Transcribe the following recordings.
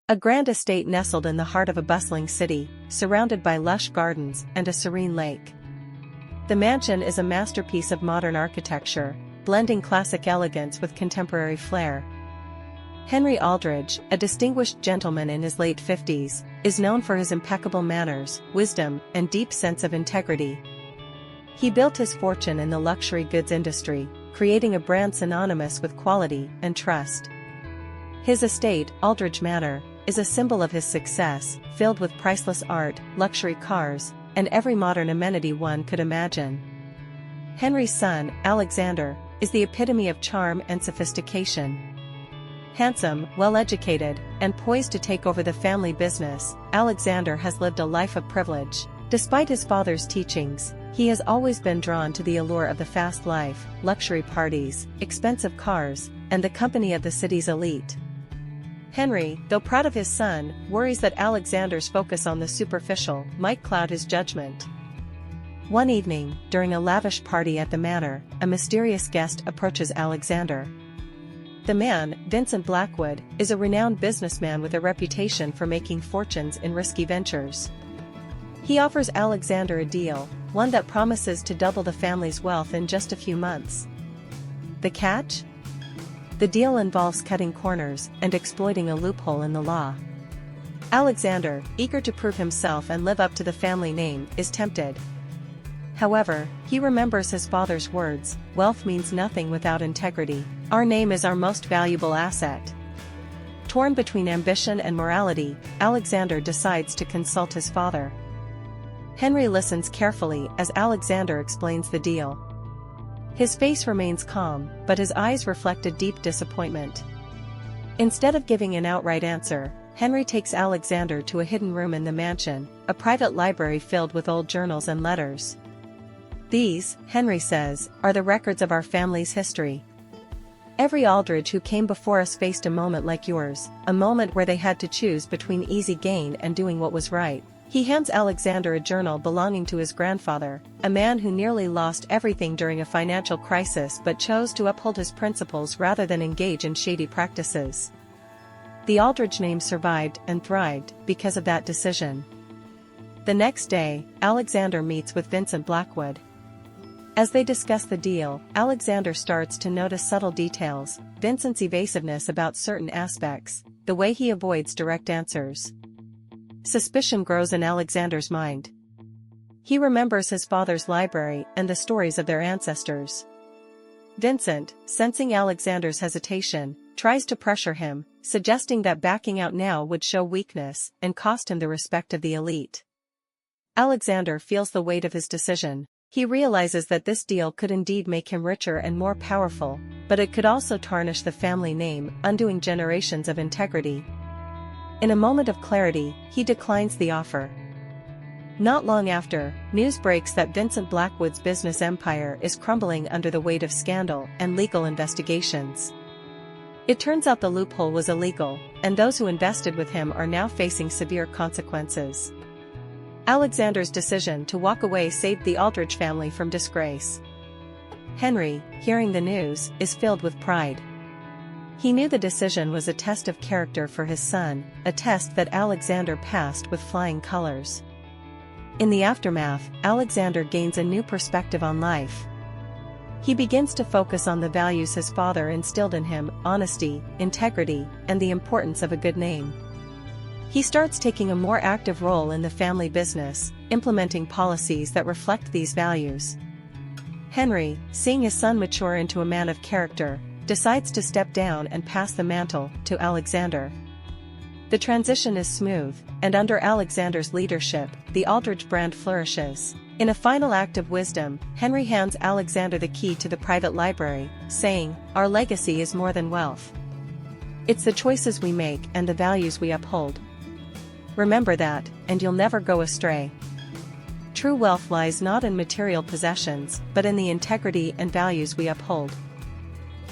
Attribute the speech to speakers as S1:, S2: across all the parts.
S1: A grand estate nestled in the heart of a bustling city, surrounded by lush gardens and a serene lake. The mansion is a masterpiece of modern architecture, blending classic elegance with contemporary flair. Henry Aldridge, a distinguished gentleman in his late 50s, is known for his impeccable manners, wisdom, and deep sense of integrity. He built his fortune in the luxury goods industry, creating a brand synonymous with quality and trust. His estate, Aldridge Manor, is a symbol of his success, filled with priceless art, luxury cars, and every modern amenity one could imagine. Henry's son, Alexander, is the epitome of charm and sophistication. Handsome, well-educated, and poised to take over the family business, Alexander has lived a life of privilege. Despite his father's teachings, he has always been drawn to the allure of the fast life, luxury parties, expensive cars, and the company of the city's elite. Henry, though proud of his son, worries that Alexander's focus on the superficial might cloud his judgment. One evening, during a lavish party at the manor, a mysterious guest approaches Alexander. The man, Vincent Blackwood, is a renowned businessman with a reputation for making fortunes in risky ventures. He offers Alexander a deal, one that promises to double the family's wealth in just a few months. The catch? The deal involves cutting corners and exploiting a loophole in the law. Alexander, eager to prove himself and live up to the family name, is tempted. However, he remembers his father's words, "Wealth means nothing without integrity. Our name is our most valuable asset." Torn between ambition and morality, Alexander decides to consult his father. Henry listens carefully as Alexander explains the deal. His face remains calm, but his eyes reflect a deep disappointment. Instead of giving an outright answer, Henry takes Alexander to a hidden room in the mansion, a private library filled with old journals and letters. "These," Henry says, "are the records of our family's history. Every Aldridge who came before us faced a moment like yours, a moment where they had to choose between easy gain and doing what was right." He hands Alexander a journal belonging to his grandfather, a man who nearly lost everything during a financial crisis but chose to uphold his principles rather than engage in shady practices. The Aldridge name survived and thrived because of that decision. The next day, Alexander meets with Vincent Blackwood. As they discuss the deal, Alexander starts to notice subtle details, Vincent's evasiveness about certain aspects, the way he avoids direct answers. Suspicion grows in Alexander's mind. He remembers his father's library and the stories of their ancestors. Vincent, sensing Alexander's hesitation, tries to pressure him, suggesting that backing out now would show weakness and cost him the respect of the elite. Alexander feels the weight of his decision. He realizes that this deal could indeed make him richer and more powerful, but it could also tarnish the family name, undoing generations of integrity. In a moment of clarity, he declines the offer. Not long after, news breaks that Vincent Blackwood's business empire is crumbling under the weight of scandal and legal investigations. It turns out the loophole was illegal, and those who invested with him are now facing severe consequences. Alexander's decision to walk away saved the Aldridge family from disgrace. Henry, hearing the news, is filled with pride. He knew the decision was a test of character for his son, a test that Alexander passed with flying colors. In the aftermath, Alexander gains a new perspective on life. He begins to focus on the values his father instilled in him, honesty, integrity, and the importance of a good name. He starts taking a more active role in the family business, implementing policies that reflect these values. Henry, seeing his son mature into a man of character, decides to step down and pass the mantle to Alexander. The transition is smooth, and under Alexander's leadership, the Aldridge brand flourishes. In a final act of wisdom, Henry hands Alexander the key to the private library, saying, "Our legacy is more than wealth. It's the choices we make and the values we uphold. Remember that, and you'll never go astray." True wealth lies not in material possessions, but in the integrity and values we uphold.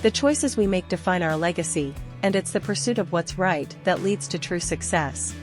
S1: The choices we make define our legacy, and it's the pursuit of what's right that leads to true success.